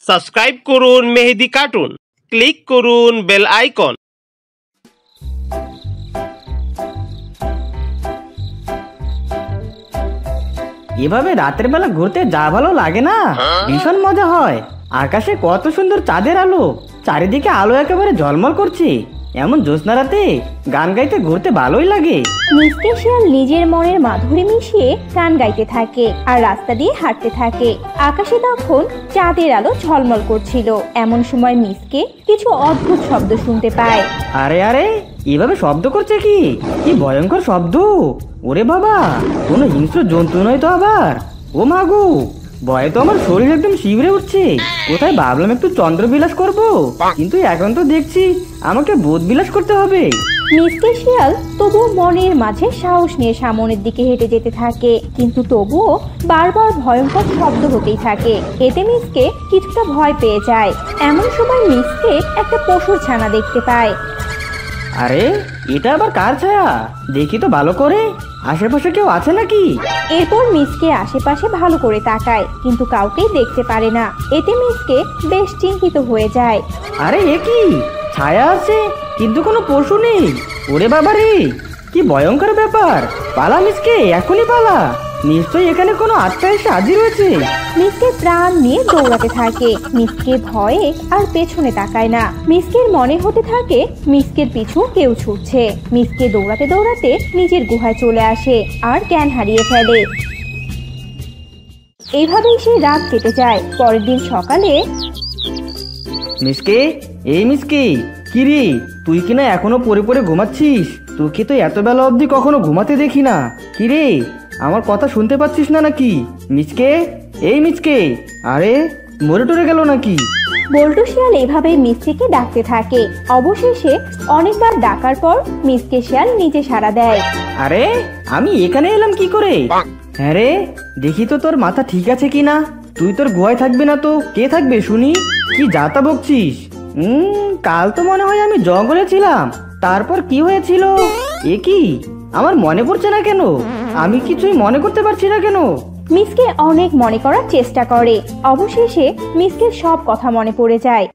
Subscribe করুন মেহেদি cartoon, click করুন bell icon. এভাবে রাতের বেলা ঘুরতে যা ভালো লাগে না, ভীষণ মজা হয়। আকাশে কত সুন্দর চাঁদের আলো, চারিদিকে আলো একেবারে ঝলমল করছে। এমন জ্যোৎস্না রাতে গান গাইতে ঘুরতে ভালোই লাগে। মিসকে শিয়াল নিজের মনের মাধুরী মিশিয়ে গান গাইতে থাকে আর রাস্তা দিয়ে হাঁটতে থাকে। আকাশে তখন চাঁদের আলো ঝলমল করছিল। এমন সময় মিসকে কিছু অদ্ভুত শব্দ শুনতে পায়। আরে আরে, এভাবে শব্দ করছে কি? কি ভয়ঙ্কর শব্দ! ওরে বাবা, কোনো হিংস্র জন্তু নয় তো আবার? ও মাগো, ভয়ে তো আমার শরীর একদম শিউরে উঠছে। কোথায় ভাবলাম একটু চন্দ্রবিলাস করব, কিন্তু এখন তো দেখছি আমাকে বোধবিলাস করতে হবে। মিসকে শিয়াল তবুও মনের মাঝে সাহস নিয়ে সামনের দিকে হেঁটে যেতে থাকে, কিন্তু তবুও বারবার ভয়ঙ্কর শব্দ হতেই থাকে। এতে মিসকে কিছুটা ভয় পেয়ে যায়। এমন সময় মিসকে একটা পশুর ছানা দেখতে পায়। আরে, এটা আবার কার ছায়া? দেখি তো ভালো করে, আশেপাশে কেউ আছে নাকি? এরপর মিসকে আশেপাশে ভালো করে তাকায়, কিন্তু কাউকেই দেখতে পারে না। এতে মিসকে বেশ চিন্তিত হয়ে যায়। আরে এ কি? ছায়া আছে কিন্তু কোনো পশু নেই। ওরে বাবা রে, কি ভয়ঙ্কর ব্যাপার! পালা মিসকে, এখনই পালা। নিশ্চয়ই এখানে কোনো আত্মা এসে হাজির হয়েছে। মিসকে প্রাণ নিয়ে দৌড়াতে থাকে। মিসকে ভয়ে আর পেছনে তাকায় না। মিসকের মনে হতে থাকে মিসকের পিছু কেউ ছুটছে। মিসকে দৌড়াতে দৌড়াতে নিজের গুহায় চলে আসে আর জ্ঞান হারিয়ে ফেলে। এইভাবেই সে রাত কেটে যায়। পরের দিন সকালে মিসকে, এই মিসকে, কি রে, তুই কিনা এখনো পড়ে পড়ে ঘুমাচ্ছিস? তোকে তো এত বেলা অবধি কখনো ঘুমাতে দেখি না। কি রে, আমার কথা শুনতে পাচ্ছিস না নাকি? মিসকে, এই মিসকে, আরে মরে টরে গেল নাকি? বল্টু শিয়াল এভাবে মিসকে ডাকতে থাকে। অবশেষে অনেকবার ডাকার পর মিসকে শিয়াল নিজে সাড়া দেয়। আরে, আমি এখানে এলাম কি করে? হ্যাঁ রে, দেখি তো তোর মাথা ঠিক আছে কিনা। তুই তোর গুহায় থাকবি না তো কে থাকবে শুনি? কি যাতা বকছিস? কাল তো মনে হয় আমি জঙ্গলে ছিলাম। তারপর কি হয়েছিল? এ কি, আমার মনে পড়ছে না কেন? আমি কিছুই মনে করতে পারছি না কেন? মিসকে অনেক মনে করার চেষ্টা করে। অবশেষে মিসকের সব কথা মনে পড়ে যায়।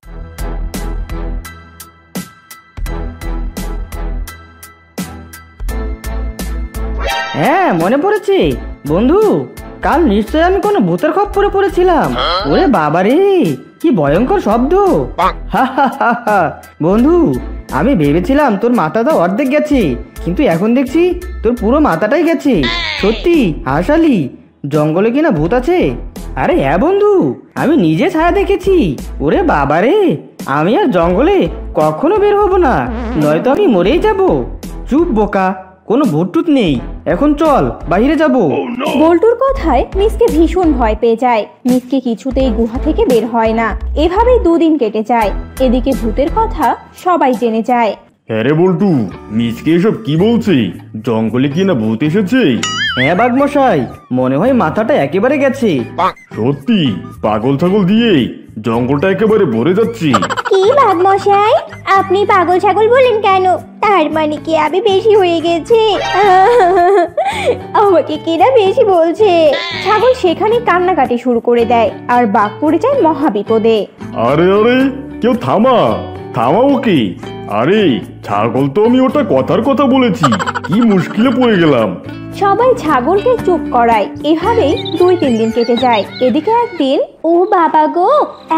হ্যাঁ, মনে পড়েছে বন্ধু। কাল নিশ্চয় আমি কোনো ভূতের খপ্পরে পড়েছিলাম। ওরে বাবারে, কি ভয়ঙ্কর শব্দ! বন্ধু, আমি ভেবেছিলাম তোর মাথাটা অর্ধেক গেছে, কিন্তু এখন দেখছি তোর পুরো মাথাটাই গেছে। সত্যি হাসালি, জঙ্গলে কিনা ভূত আছে? আরে হ্যাঁ বন্ধু, আমি নিজে ছায়া দেখেছি। ওরে বাবারে, আমি আর জঙ্গলে কখনো বের হব না, নয়তো আমি মরেই যাব। চুপ বোকা, কোনো ভূত টুত নেই। এখন চল, বাইরে যাব। বল্টুর কথায় মিসকে ভীষণ ভয় পেয়ে যায়। মিসকে কিছুতেই গুহা থেকে বের হয় না। এভাবেই দুদিন কেটে যায়। এদিকে ভূতের কথা সবাই জেনে যায়। হ্যাঁ রে বল্টু, মিসকে এসব কি বলছে? জঙ্গলে কি না ভূত এসেছে? হ্যাঁ বাঘমশাই, মনে হয় মাথাটা একেবারে গেছে। সত্যি? পাগল ছাগল দিয়ে জঙ্গলটা একেবারে ভরে যাচ্ছে। কি বাঘমশাই, আপনি পাগল ছাগল বলেন কেন? তার মানে কি আমি বেশি হয়ে গেছে? আমাকে কিনা বেশি বলছে। ছাগল সেখানে কান্নাকাটি শুরু করে দেয় আর বাঘ পড়ে যায় মহা বিপদে। আরে আরে, কেউ থামা ওকে। আরে ছাগল তো আমি ওটা কথার কথা বলেছি, কি মুশকিলে পড়ে গেলাম। সবাই ছাগলকে চুপ করায়। এভাবেই 2-3 দিন কেটে যায়। এদিকে একদিন, ও বাবা গো,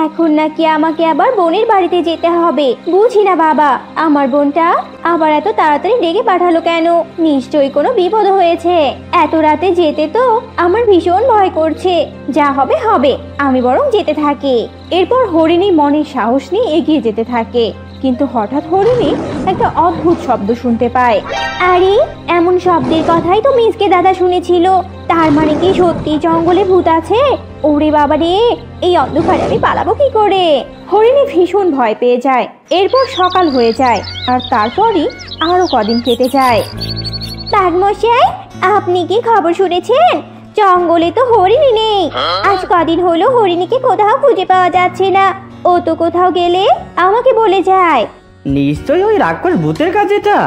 এখন নাকি আমাকে আবার বোনের বাড়িতে যেতে হবে। বুঝি না বাবা, আমার বোনটা আবার এত তাড়াতাড়ি ডেকে পাঠালো কেন? নিশ্চয়ই কোনো বিপদ হয়েছে। এত রাতে যেতে তো আমার ভীষণ ভয় করছে। যা হবে হবে, আমি বরং যেতে থাকি। এরপর হরিণী মনের সাহস নিয়ে এগিয়ে যেতে থাকে, কিন্তু হঠাৎ হরিণী একটা অদ্ভুত শব্দ শুনতে পায়। আরে, এমন শব্দের কথাই তো মিসকে দাদা শুনেছিল। তার মানে কি সত্যি জঙ্গলে ভূত আছে? ওরে বাবা রে, এই অন্ধকারে আমি পালাবো কি করে? হরিণী ভীষণ ভয় পেয়ে যায়। এরপর সকাল হয়ে যায় আর তারপরই আরো কদিন কেটে যায়। বাঘমশাই, আপনি কি খবর শুনেছেন? জঙ্গলে তো হরিণী নেই। আজ কদিন হলো হরিণীকে কোথাও খুঁজে পাওয়া যাচ্ছে না। ও তো কোথাও গেলে আমাকে বলে যায়। নিশ্চয়ই ওই রাক্ষস ভূতের কাজ এটা।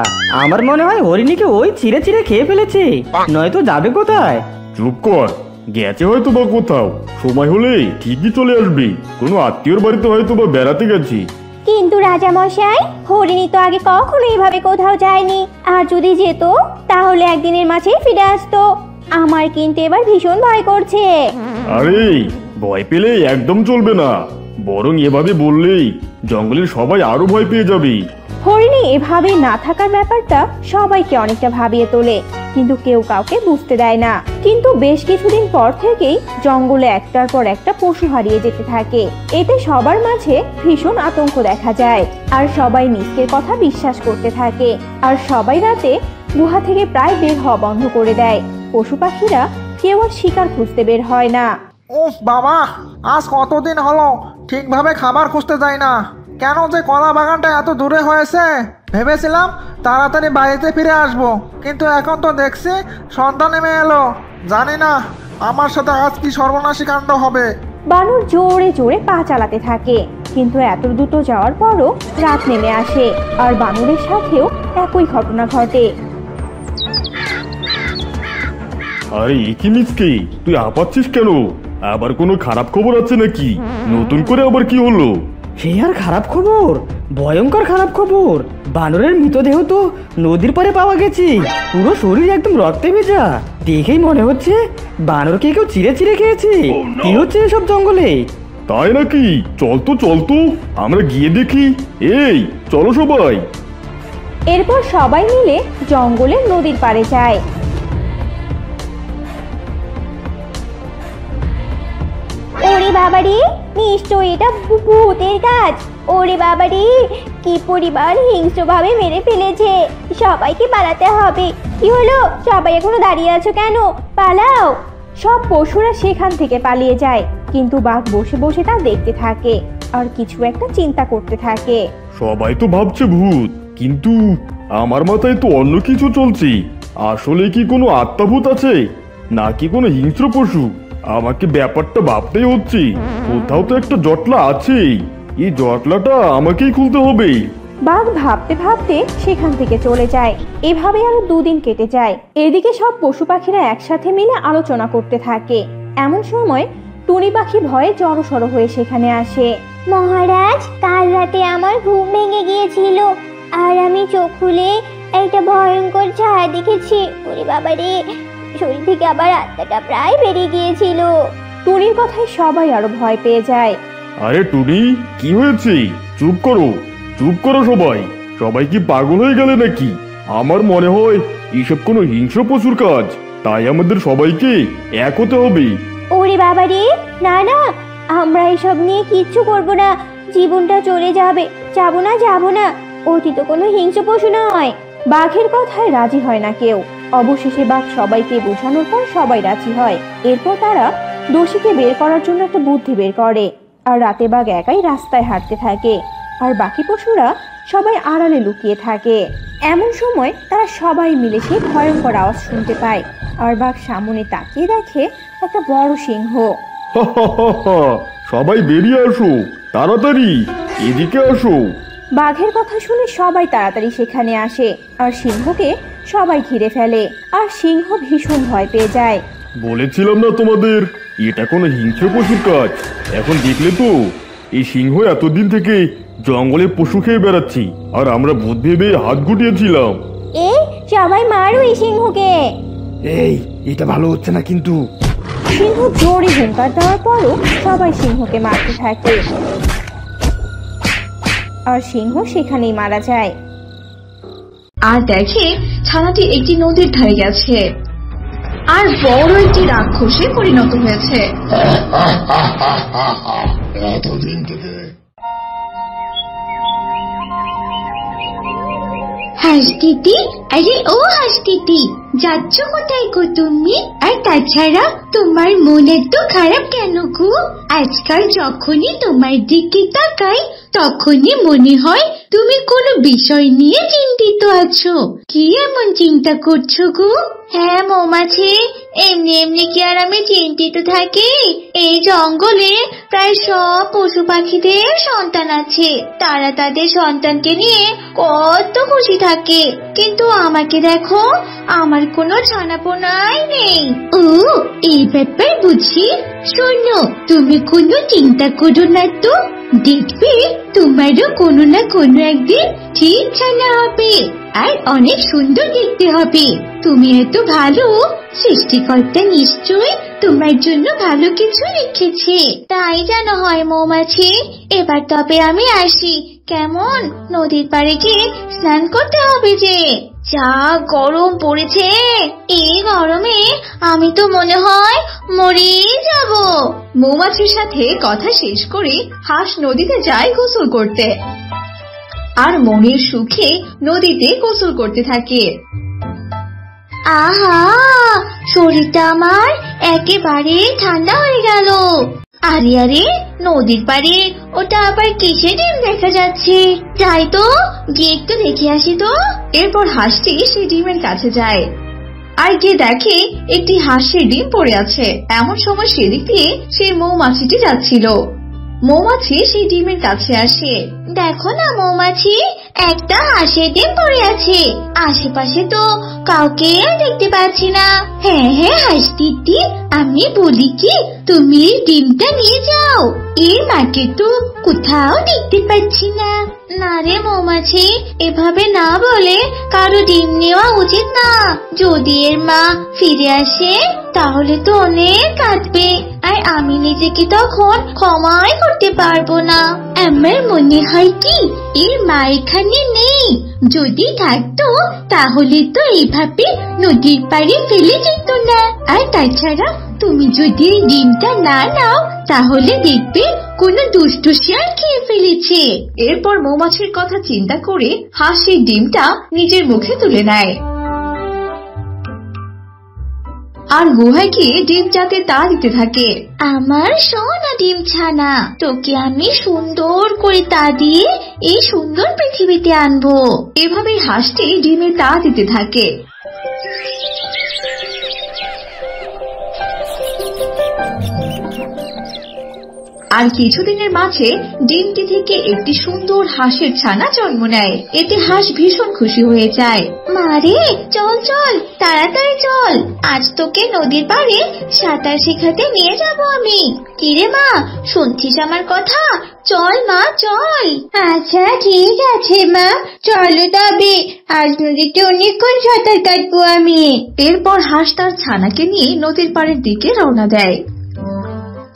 আমার মনে হয় হরিণীকে ওই ছিঁড়ে ছিঁড়ে খেয়ে ফেলেছে, নয়তো যাবে কোথায়? চুপ কর, গেছে হয়তো বা কোথাও, সময় হলে ঠিকই চলে আসবে। কোনো আত্মীয়র বাড়িতে হয়তো বা বেড়াতে গেছি। কিন্তু রাজা মশাই, হরিণী তো আগে কখনো এভাবে কোথাও যায়নি, আর যদি যেত তাহলে একদিনের মাঝেই ফিরে আসতো। আমার কিন্তু এবার ভীষণ ভয় করছে। আরে ভয় পেলে একদম চলবে না, বরং এভাবে বললেই জঙ্গলের সবাই আরো ভয় পেয়ে যাবে। হরিণী এভাবে না থাকার ব্যাপারটা সবাইকে অনেকটা ভাবিয়ে তোলে, কিন্তু কেউ কাউকে বুঝতে দেয় না। কিন্তু বেশ কিছুদিন পর থেকেই জঙ্গলে একটার পর একটা পশু হারিয়ে যেতে থাকে। এতে সবার মাঝে ভীষণ আতঙ্ক দেখা যায়, আর সবাই মিসকের কথা বিশ্বাস করতে থাকে। আর সবাই রাতে গুহা থেকে প্রায় বের হওয়া বন্ধ করে দেয়। পশু পাখিরা কেউ আর শিকার খুঁজতে বের হয় না। উফ বাবা, আজ কতদিন হলো ঠিকভাবে খাবার খুঁজতে যাই না। কেন যে কলা বাগানটা এত দূরে হয়েছে? ভেবেছিলাম তাড়াতাড়ি বাড়িতে ফিরে আসবো, কিন্তু এখন তো দেখছি সন্ধ্যা নেমে এলো। জানি না আমার সাথে আজ কি সর্বনাশী কাণ্ড হবে। বানর জোরে জোরে পা চালাতে থাকে, কিন্তু এত দ্রুত যাওয়ার পরও রাত নেমে আসে, আর বানরের সাথেও একই ঘটনা ঘটে। আরে কি মিসকে, তুই হাঁপাচ্ছিস কেন? আবার কোনো খারাপ খবর আছে নাকি? নতুন করে আবার কি হলো? সে আর খারাপ খবর, ভয়ঙ্কর খারাপ খবর। বানরের মৃতদেহ তো নদীর পাড়ে পাওয়া গেছে, পুরো শরীর একদম রক্তে ভেজা। দেখেই মনে হচ্ছে বানরকে কেউ চিড়ে চিড়ে খেয়েছে। কি হচ্ছে এসব জঙ্গলে? তাই নাকি? চল তো আমরা গিয়ে দেখি। এই চলো সবাই। এরপর সবাই মিলে জঙ্গলের নদীর পাড়ে যায়। ওরে বাবারে, নিশ্চয়ই এটা ভূতের কাজ। ওরে বাবারে, কি পরিবার হিংস্রভাবে মেরে ফেলেছে। সবাইকে পালাতে হবে। কি হলো, সবাই এখনো দাঁড়িয়ে আছো কেন? পালাও। সব পশুরা সেখান থেকে পালিয়ে যায়, কিন্তু বাঘ বসে বসে তা দেখতে থাকে আর কিছু একটা চিন্তা করতে থাকে। সবাই তো ভাবছে ভূত, কিন্তু আমার মাথায় তো অন্য কিছু চলছে। আসলে কি কোনো আত্মাভূত আছে, নাকি কোনো হিংস্র পশু? আমাকে ব্যাপারটা ভাবতেই হচ্ছে। কোথাও তো একটা জটলা আছে, এই জটলাটা আমাকেই খুলতে হবে। বাঘ ভাবতে ভাবতে সেখান থেকে চলে যায়। এভাবে আরো 2 দিন কেটে যায়। এদিকে সব পশু পাখিরা একসাথে মিলে আলোচনা করতে থাকে। এমন সময় টুনি পাখি ভয়ে জড়সড় হয়ে সেখানে আসে। মহারাজ, কাল রাতে আমার ঘুম ভেঙে গিয়েছিল, আর আমি চোখ খুলে একটা ভয়ঙ্কর ছায়া দেখেছি। ওরে বাবারে, শরীর থেকে আবার আত্মাটা প্রায় বেরিয়ে গিয়েছিল। টুনির কথায় সবাই আরো ভয় পেয়ে যায়। আরে টুনি, কি হয়েছে? চুপ করো সবাই কি পাগল হয়ে গেলে নাকি? আমার মনে হয় এসব কোনো হিংস্র পশুর কাজ, তাই আমাদের সবাইকে এক হতে হবে। ওরে বাবারে, না না, আমরা এসব নিয়ে কিচ্ছু করব না। জীবনটা চলে যাবে। যাব না। ওটি তো কোনো হিংস্র পশু নয়। বাঘের কথায় রাজি হয় না কেউ। অবশেষে বাঘ সবাইকে বোঝানোর পর সবাই রাজি হয়। এরপর তারা দোষীকে বের করার জন্য একটা বুদ্ধি বের করে, আর রাতে বাঘ একাই রাস্তায় হাঁটতে থাকে, আর বাকি পশুরা সবাই আড়ালে লুকিয়ে থাকে। এমন সময় তারা সবাই মিলে সেই ভয়ঙ্কর আওয়াজ শুনতে পায়, আর বাঘ সামনে তাকিয়ে দেখে একটা বড় সিংহ। সবাই বেরিয়ে আসো, তাড়াতাড়ি এদিকে আসো। বাঘের কথা শুনে সবাই তাড়াতাড়ি সেখানে আসে, আর সিংহকে সবাই ঘিরে ফেলে, আর সিংহ ভীষণ ভয় পেয়ে যায়। বলেছিলাম না তোমাদের, এটা কোনো হিংস্র পশুর কাজ। এখন দেখলে তো, এই সিংহ এতদিন থেকে জঙ্গলে পশু খেয়ে বেড়াচ্ছি, আর আমরা ভূত ভেবে হাত গুটিয়েছিলাম। এই সবাই মারো এই সিংহকে। এই, এটা ভালো হচ্ছে না কিন্তু। সিংহ জোরে হুঙ্কার দেওয়ার পরও সবাই সিংহকে মারতে থাকে, আর সিংহ সেখানেই মারা যায়। আর দেখে ছানাটি একটি নদীর ধারে গেছে, আর বড় একটি রাক্ষসে পরিণত হয়েছে। হাসতিটি, আরে ও হাসতিটি, যাচ্ছ কোথায় গো তুমি? আর তাছাড়া তোমার মন এত খারাপ কেন গো? আজকাল যখনই তোমার দিকে তাকাই তখনই মনে হয় তুমি কোনো বিষয় নিয়ে চিন্তিত আছো। কি এমন চিন্তা করছো গো? হ্যাঁ মৌমাছি, এমনি কি আর আমি চিন্তিত থাকি? এই জঙ্গলে প্রায় সব পশু পাখিদের সন্তান আছে, তারা তাদের সন্তানকে নিয়ে কত খুশি থাকে, কিন্তু আমাকে দেখো, আমার কোনো ছানাপোনাই নেই। ও, এই এই ব্যাপার বুঝি। শোনো, তুমি কোনো চিন্তা করো না তো, দেখবে তোমারও কোনো না কোনো একদিন ঠিক ছানা হবে, আর অনেক সুন্দর দেখতে হবে। তুমি এত ভালো, সৃষ্টিকর্তা নিশ্চয়ই তোমার জন্য ভালো কিছু রেখেছে। তাই যেন হয় মৌমাছি। এবার তবে আমি আসি কেমন? নদীর পাড়ে গিয়ে স্নান করতে হবে যে। যা গরম পড়েছে, এই গরমে আমি তো মনে হয় মরে যাব। মৌমাছির সাথে কথা শেষ করে হাঁস নদীতে যায় গোসল করতে, আর মনের সুখে নদীতে গোসল করতে থাকে। আহা, শরীরটা আমার একেবারে ঠান্ডা হয়ে গেল। আরে আরে, নদীর পাড়ে ওটা আবার কিসের ডিম দেখা যাচ্ছে? যাই তো, গিয়ে একটু দেখে আসি তো। এরপর হাঁসটি সেই ডিমের কাছে যায়, আর গিয়ে দেখে একটি হাঁসের ডিম পড়ে আছে। এমন সময় সেদিক দিয়ে সেই মৌমাছিটি যাচ্ছিল। মৌমাছি সেই ডিমের কাছে আসে। দেখো না মৌমাছি, একটা হাঁসের ডিম পড়ে আছে। আশেপাশে তো কাউকে দেখতে পাচ্ছি না। হ্যাঁ হ্যাঁ হাঁস দিদি, আমি বলি কি, তুমি এই ডিমটা নিয়ে যাও। এর মাকে তো কোথাও দেখতে পাচ্ছি না। না রে মৌমাছি, এভাবে না বলে কারো ডিম নেওয়া উচিত না। যদি এর মা ফিরে আসে তাহলে তো অনেক কাঁদবে, আর আমি নিজেকে তখন ক্ষমাই করতে পারবো না। আমার মনে হয় কি এর মা এখানে নেই। যদি থাকতো তাহলে তো এইভাবে নদীর পাড়ে ফেলে যেত না। আর তাছাড়া তুমি যদি এই ডিমটা না নাও তাহলে দেখবে কোনো দুষ্ট শিয়াল খেয়ে ফেলেছে। এরপর মৌমাছির কথা চিন্তা করে হাঁস সেই ডিমটা নিজের মুখে তুলে নেয়, আর গুহায় গিয়ে ডিমটাতে তা দিতে থাকে। আমার সোনা ডিম ছানা, তোকে আমি সুন্দর করে তা দিয়ে এই সুন্দর পৃথিবীতে আনবো। এভাবেই হাঁসটি ডিমে তা দিতে থাকে। আর কিছুদিনের মাঝে ডিমটি থেকে একটি সুন্দর হাঁসের ছানা জন্ম নেয়। এতে হাঁস ভীষণ খুশি হয়ে যায়। মারে, চল চল, তাড়াতাড়ি চল, আজ তোকে নদীর পাড়ে সাঁতার শেখাতে নিয়ে যাব আমি। কিরে মা, শুনছিস আমার কথা? চল মা চল। আচ্ছা ঠিক আছে মা, চলো তবে, আজ নদীতে অনেকক্ষণ সাঁতার কাটবো আমি। এরপর হাঁস তার ছানাকে নিয়ে নদীর পাড়ের দিকে রওনা দেয়।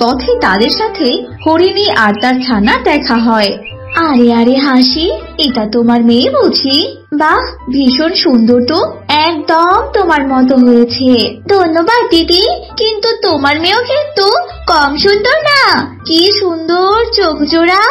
পথে তাদের সাথে হরিণী আর তার ছানা দেখা হয়। আরে আরে হাসি, এটা তোমার মেয়ে বুঝি? বাহ, ভীষণ সুন্দর তো, একদম তোমার মতো হয়েছে। ধন্যবাদ দিদি, কিন্তু তোমার মেয়েও কিন্তু কম সুন্দর না। কি সুন্দর চোখ জোড়া।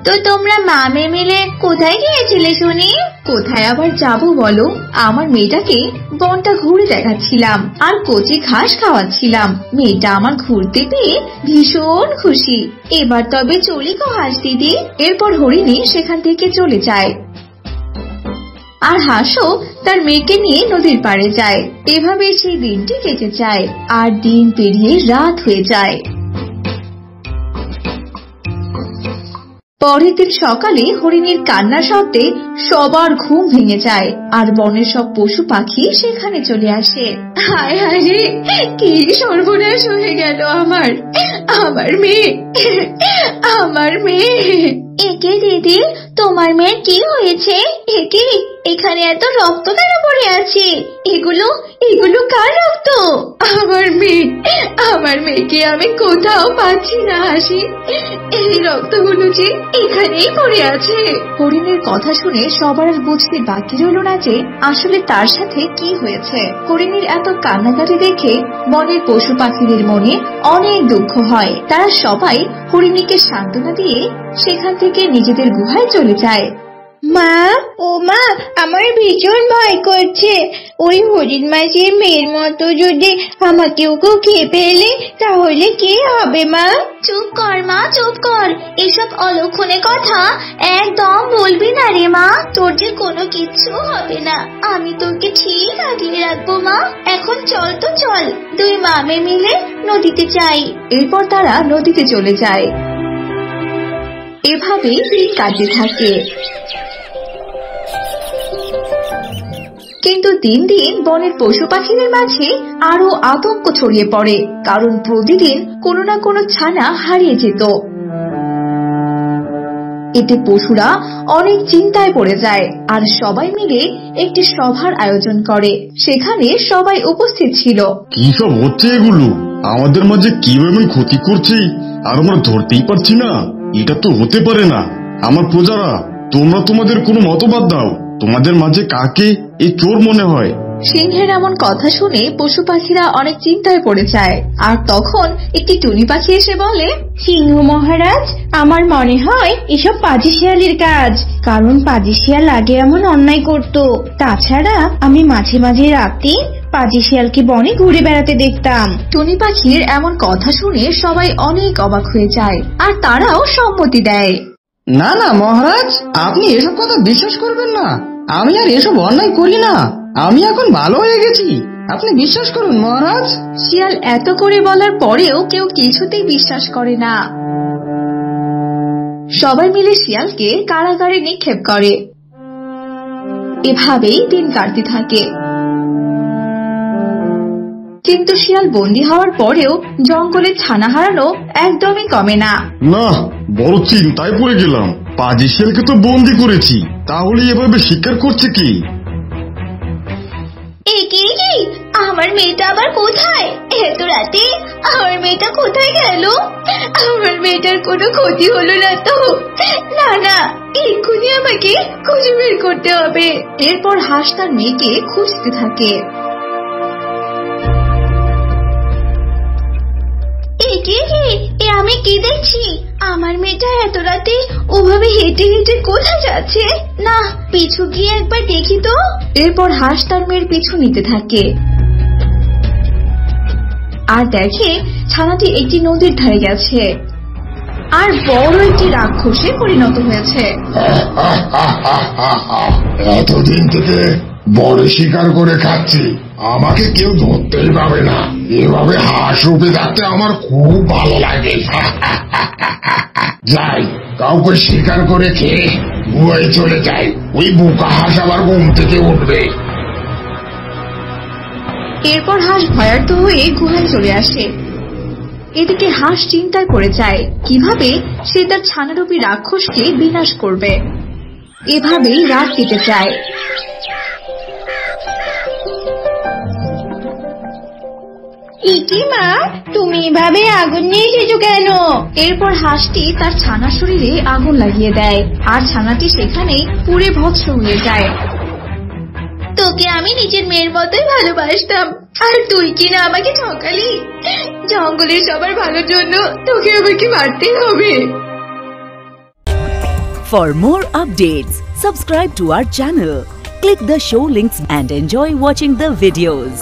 তো তোমরা মামে মিলে কোথায় গিয়েছিলে শুনি? কোথায় আবার যাবো বলো, আমার মেয়েটাকে বনটা ঘুরে দেখাচ্ছিলাম আর কচি ঘাস খাওয়াচ্ছিলাম। মেয়েটা আমার ঘুরতে পেয়ে ভীষণ খুশি। এবার তবে চলি গো হাঁস দিদি। এরপর হরিণী সেখান থেকে চলে যায়, আর হাঁসও তার মেয়েকে নিয়ে নদীর পাড়ে যায়। এভাবে সেই দিনটি কেটে যায়, আর দিন পেরিয়ে রাত হয়ে যায়। পরের দিন সকালে হরিণীর কান্নার শব্দে সবার ঘুম ভেঙে যায়, আর বনের সব পশু পাখি সেখানে চলে আসে। হায় হায় রে, কি সর্বনাশ হয়ে গেল আমার মেয়ে, আমার মেয়ে। একে দিদি, তোমার মেয়ের কি হয়েছে? একে, এখানে এত রক্ত কেন পড়ে আছে? এগুলো কার রক্ত? আমার মেয়েকে আমি কোথাও পাচ্ছি না হাসি। এই রক্তগুলো যে এখানেই পড়ে আছে। হরিণের কথা শুনে সবার আর বুঝতে বাকি রইল না যে আসলে তার সাথে কি হয়েছে। হরিণীর এত কান্নাকাটি দেখে বনের পশু পাখিদের মনে অনেক দুঃখ হয়। তারা সবাই হরিণীকে সান্ত্বনা দিয়ে সেখান থেকে নিজেদের গুহায় চলে যায়। মা, ও মা, আমার ভীষণ ভয় করছে। ওই হরিণ মাঝির মেয়ের মতো যদি আমাকেও কেউ খেয়ে ফেলে তাহলে কি হবে মা? চুপ কর মা, চুপ কর। এসব অলক্ষণে কথা একদম বলবি না রে মা। তোর যে কোনো কিচ্ছু হবে না, আমি তোকে ঠিক আগলে রাখবো মা। এখন চল তো চল, দুই মামে মিলে নদীতে যাই। এরপর তারা নদীতে চলে যায়। এভাবেই দিন কাটতে থাকে। কিন্তু দিন দিন বনের পশু পাখিদের মাঝে আরো আতঙ্ক ছড়িয়ে পড়ে, কারণ প্রতিদিন কোনো না কোনো ছানা হারিয়ে যেত। এতে পশুরা অনেক চিন্তায় পড়ে যায় আর সবাই মিলে একটি সভার আয়োজন করে। সেখানে সবাই উপস্থিত ছিল। কি সব হচ্ছে এগুলো? আমাদের মাঝে কিভাবে ক্ষতি করছে আর আমরা ধরতেই পারছি না। এটা তো হতে পারে না। আমার প্রজারা, তোমরা তোমাদের কোনো মতবাদ দাও। তোমাদের মাঝে কাকে এই চোর মনে হয়? সিংহের এমন কথা শুনে পশু পাখিরা অনেক চিন্তায় পড়ে যায়। আর তখন একটি টুনি পাখি এসে বলে, সিংহ মহারাজ, আমার মনে হয় এসব পাজি শিয়ালের কাজ, কারণ পাজি শিয়াল আগে এমন অন্যায় করত। তাছাড়া আমি মাঝে মাঝে রাতে পাজি শিয়ালকে বনে ঘুরে বেড়াতে দেখতাম। টুনি পাখির এমন কথা শুনে সবাই অনেক অবাক হয়ে যায় আর তারাও সম্মতি দেয়। না না মহারাজ, আপনি এসব কথা বিশ্বাস করবেন না। আমি আর এসব অন্যায় করি না। আমি এখন ভালো হয়ে গেছি, আপনি বিশ্বাস করুন মহারাজ। শিয়াল এত করে বলার পরেও কেউ কিছুতেই বিশ্বাস করে না। সবাই মিলে শিয়ালকে কারাগারে নিক্ষেপ করে। এভাবেই দিন কাটতে থাকে। কিন্তু শিয়াল বন্দী হওয়ার পরেও জঙ্গলে ছানা হারানো একদমই কমে না। না, বড় চিন্তায় পড়ে গেলাম। পাজি শিয়ালকে তো বন্দি করেছি, তাহলে এভাবে শিকার করছে কি? আমার মেয়েটা আবার কোথায়? এত রাতে আমার মেয়েটা কোথায় গেল? আমার মেয়েটার কোনো ক্ষতি হলো না তো? না না, এক্ষুনি আমাকে খুঁজে বের করতে হবে। এরপর হাঁস তার মেয়েকে খুঁজতে থাকে। এ আমি কি দেখছি? আমার মেয়েটা এত রাতে ওভাবে হেঁটে হেঁটে কোথায় যাচ্ছে? না, পিছু গিয়ে একবার দেখি তো। এরপর হাঁস তার মেয়ের পিছু নিতে থাকে আর দেখে ছানাটি একটি নদীর ধারে গেছে আর বড় একটি রাক্ষসে পরিণত হয়েছে। এতদিন থেকে বড় শিকার করে খাচ্ছি, আমাকে কেউ ধরতেই পাবে না। এভাবে হাঁস রূপে থাকতে আমার খুব ভালো লাগে। যাই, কাউকে শিকার করে খেয়ে গুহায় চলে যাই। ওই বোকা হাঁস আবার ঘুম থেকে উঠবে। এরপর হাঁস ভয়ার্ত হয়ে গুহায় চলে আসে। এদিকে হাঁস চিন্তায় পড়ে যায় কিভাবে সে তার ছানারূপী রাক্ষসকে বিনাশ করবে। এভাবেই রাত কেটে যায়। মা, তুমি এভাবে আগুন নিয়ে এসেছো কেন? এরপর হাঁসটি তার ছানার শরীরে আগুন লাগিয়ে দেয় আর ছানাটি সেখানেই পুড়ে ভস্ম হয়ে যায়। তোকে আমি নিজের মেয়ের মতোই ভালোবাসতাম, আর তুই কিনা আমাকে ঠকালি। জঙ্গলের সবার ভালোর জন্য তোকে আমাকে মারতেই হবে। For more updates, subscribe to our channel, click the show links and enjoy watching the videos.